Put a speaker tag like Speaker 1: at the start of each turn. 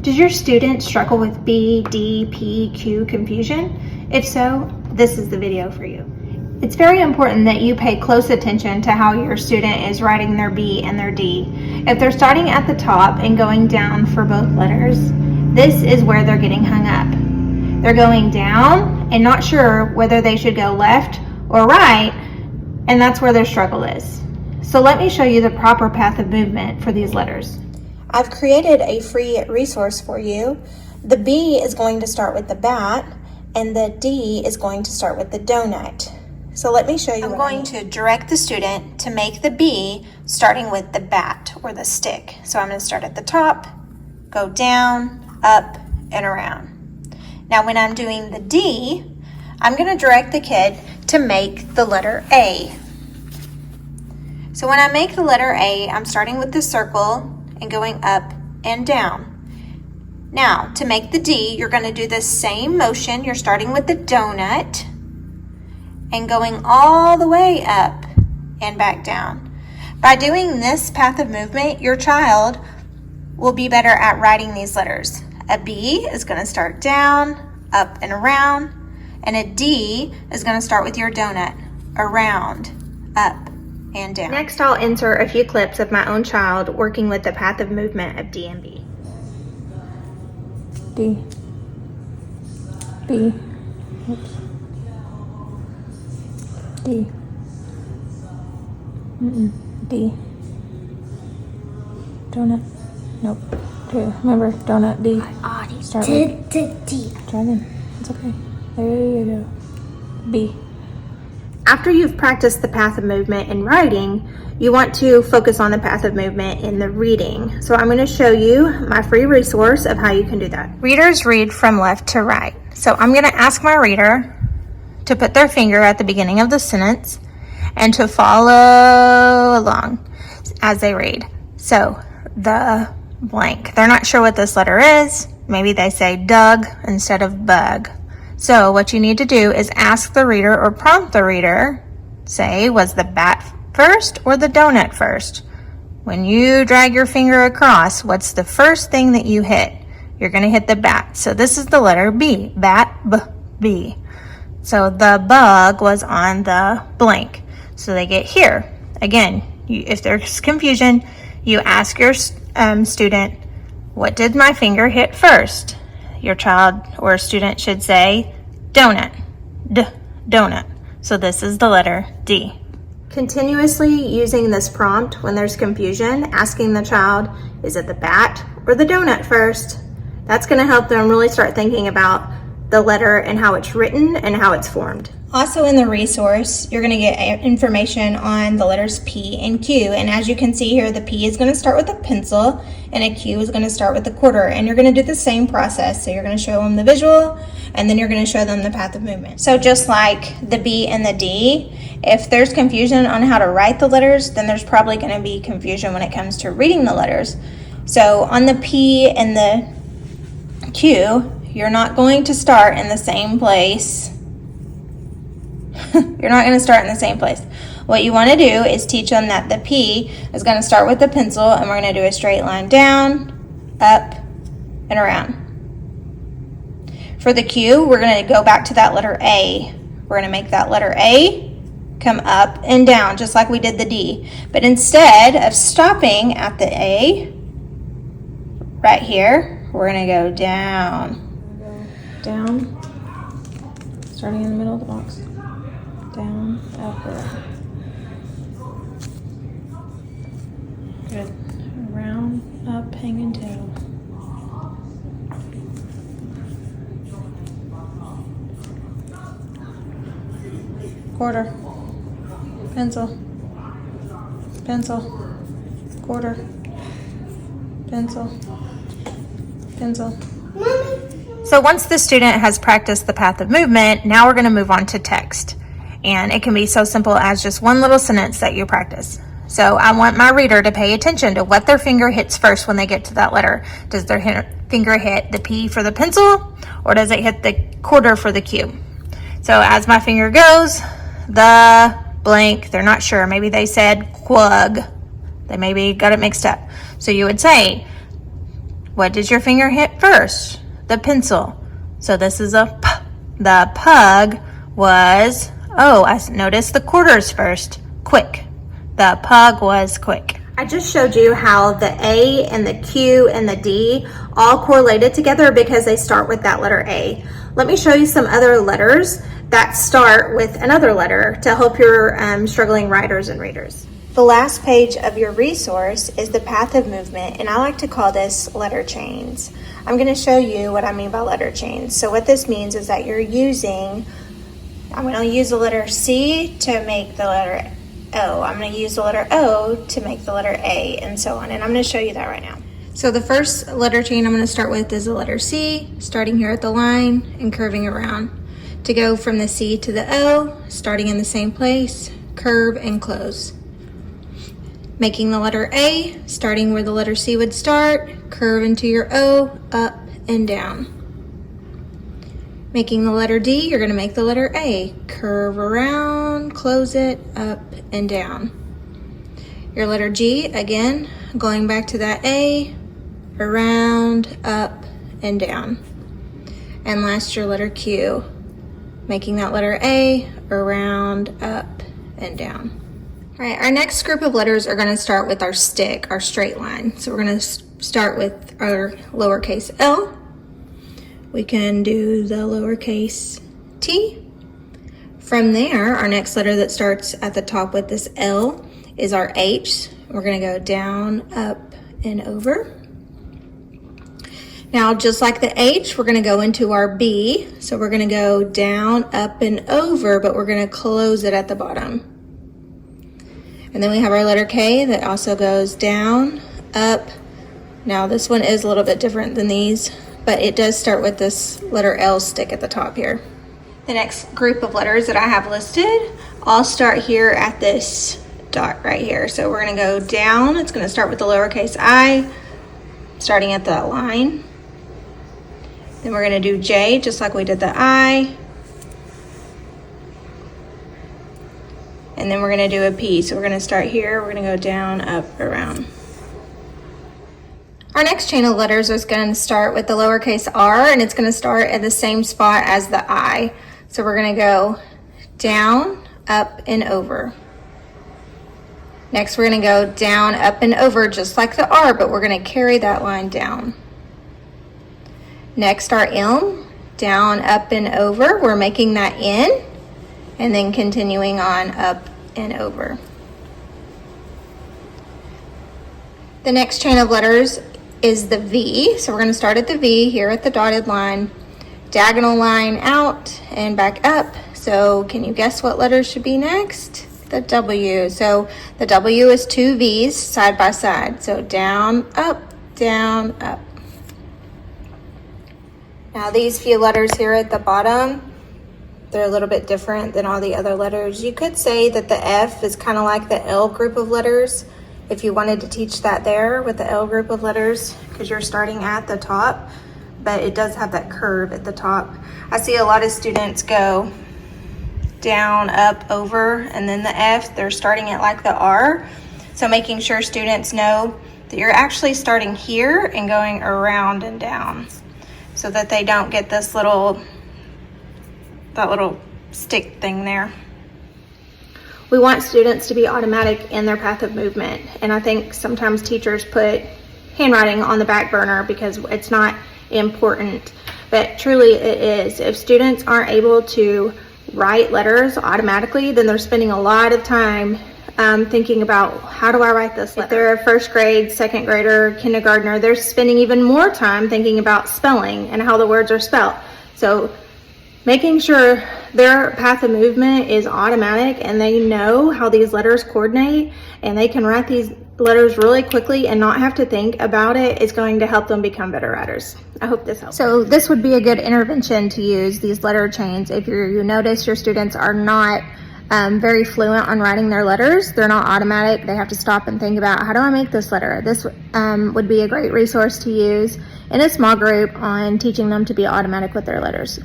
Speaker 1: Does your student struggle with B, D, P, Q confusion? If so, this is the video for you. It's very important that you pay close attention to how your student is writing their B and their D. If they're starting at the top and going down for both letters, this is where they're getting hung up. They're going down and not sure whether they should go left or right, and that's where their struggle is. So let me show you the proper path of movement for these letters. I've created a free resource for you. The B is going to start with the bat, and the D is going to start with the donut. So let me show you. I'm going to direct the student to make the B starting with the bat or the stick. So I'm going to start at the top, go down, up, and around. Now when I'm doing the D, I'm going to direct the kid to make the letter A. So when I make the letter A, I'm starting with the circle and going up and down. Now, to make the D, you're going to do the same motion. You're starting with the donut and going all the way up and back down. By doing this path of movement, your child will be better at writing these letters. A B is going to start down, up and around, and a D is going to start with your donut, around, up, and down. Next, I'll insert a few clips of my own child working with the path of movement of D and B.
Speaker 2: D, B, oops, D, D, donut, nope, okay, remember, donut, D, start with
Speaker 3: D.
Speaker 2: Try again, it's okay, there you go, B.
Speaker 1: After you've practiced the path of movement in writing, you want to focus on the path of movement in the reading. So I'm going to show you my free resource of how you can do that. Readers read from left to right. So I'm going to ask my reader to put their finger at the beginning of the sentence and to follow along as they read. So the blank. They're not sure what this letter is. Maybe they say Doug instead of bug. So what you need to do is ask the reader or prompt the reader, say, was the bat first or the donut first? When you drag your finger across, what's the first thing that you hit? You're going to hit the bat. So this is the letter B, bat, B, B. So the bug was on the blank. So they get here. Again, if there's confusion, you ask your student, what did my finger hit first? Your child or student should say donut, donut. So this is the letter D. Continuously using this prompt when there's confusion, asking the child, is it the bat or the donut first? That's going to help them really start thinking about the letter and how it's written and how it's formed. Also in the resource, you're going to get information on the letters P and Q. And as you can see here, the P is going to start with a pencil and a Q is going to start with a quarter. And you're going to do the same process. So you're going to show them the visual and then you're going to show them the path of movement. So just like the B and the D, if there's confusion on how to write the letters, then there's probably going to be confusion when it comes to reading the letters. So on the P and the Q, you're not going to start in the same place. You're not going to start in the same place. What you want to do is teach them that the P is going to start with the pencil and we're going to do a straight line down, up, and around. For the Q, we're going to go back to that letter A. We're going to make that letter A come up and down just like we did the D. But instead of stopping at the A, right here, we're going to go down.
Speaker 2: Down, starting in the middle of the box. Down, up, around. Good. Around, up, hanging tail. Quarter. Pencil. Pencil. Quarter. Pencil. Pencil.
Speaker 1: So once the student has practiced the path of movement, now we're going to move on to text. And it can be so simple as just one little sentence that you practice. So I want my reader to pay attention to what their finger hits first when they get to that letter. Does their finger hit the P for the pencil, or does it hit the quarter for the Q? So as my finger goes, the blank, they're not sure. Maybe they said quug. They maybe got it mixed up. So you would say, What does your finger hit first? The pencil. So this is a P. The pug was, oh, I noticed the quarters first. Quick. The pug was quick. I just showed you how the A and the Q and the D all correlated together because they start with that letter A. Let me show you some other letters that start with another letter to help your struggling writers and readers. The last page of your resource is the path of movement, and I like to call this letter chains. I'm going to show you what I mean by letter chains. So what this means is that you're using, I'm going to use the letter C to make the letter O. I'm going to use the letter O to make the letter A, and so on. And I'm going to show you that right now. So the first letter chain I'm going to start with is the letter C, starting here at the line and curving around. To go from the C to the O, starting in the same place, curve and close. Making the letter A, starting where the letter C would start, curve into your O, up and down. Making the letter D, you're going to make the letter A, curve around, close it, up and down. Your letter G, again, going back to that A, around, up and down. And last, your letter Q, making that letter A, around, up and down. All right, our next group of letters are going to start with our stick, our straight line. So we're going to start with our lowercase L. We can do the lowercase t. From there, our next letter that starts at the top with this L is our H. We're going to go down, up, and over. Now, just like the H, we're going to go into our B. So we're going to go down, up, and over, but we're going to close it at the bottom. And then we have our letter K that also goes down, up. Now this one is a little bit different than these, but it does start with this letter L stick at the top here. The next group of letters that I have listed all start here at this dot right here. So we're going to go down. It's going to start with the lowercase I, starting at the line. Then we're going to do J, just like we did the I. And then we're going to do a P. So we're going to start here. We're going to go down, up, around. Our next chain of letters is going to start with the lowercase r, and it's going to start at the same spot as the I. So we're going to go down, up, and over. Next, we're going to go down, up, and over, just like the R, but we're going to carry that line down. Next, our M, down, up, and over. We're making that N, and then continuing on up and over. The next chain of letters is the V. So we're going to start at the V here at the dotted line, diagonal line out and back up. So can you guess what letters should be next? The W. So the W is two V's side by side. So down, up, down, up. Now these few letters here at the bottom, they're a little bit different than all the other letters. You could say that the F is kind of like the L group of letters if you wanted to teach that there with the L group of letters, because you're starting at the top, but it does have that curve at the top. I see a lot of students go down, up, over, and then the F, they're starting it like the R. So making sure students know that you're actually starting here and going around and down so that they don't get this little stick thing there. We want students to be automatic in their path of movement, and I think sometimes teachers put handwriting on the back burner because it's not important, but truly it is. If students aren't able to write letters automatically, then they're spending a lot of time thinking about, how do I write this letter? If they're a first grade, second grader, kindergartner, they're spending even more time thinking about spelling and how the words are spelled. So making sure their path of movement is automatic and they know how these letters coordinate and they can write these letters really quickly and not have to think about it is going to help them become better writers. I hope this helps. So this would be a good intervention to use, these letter chains. If you notice your students are not very fluent on writing their letters, they're not automatic, they have to stop and think about, how do I make this letter? This would be a great resource to use in a small group on teaching them to be automatic with their letters.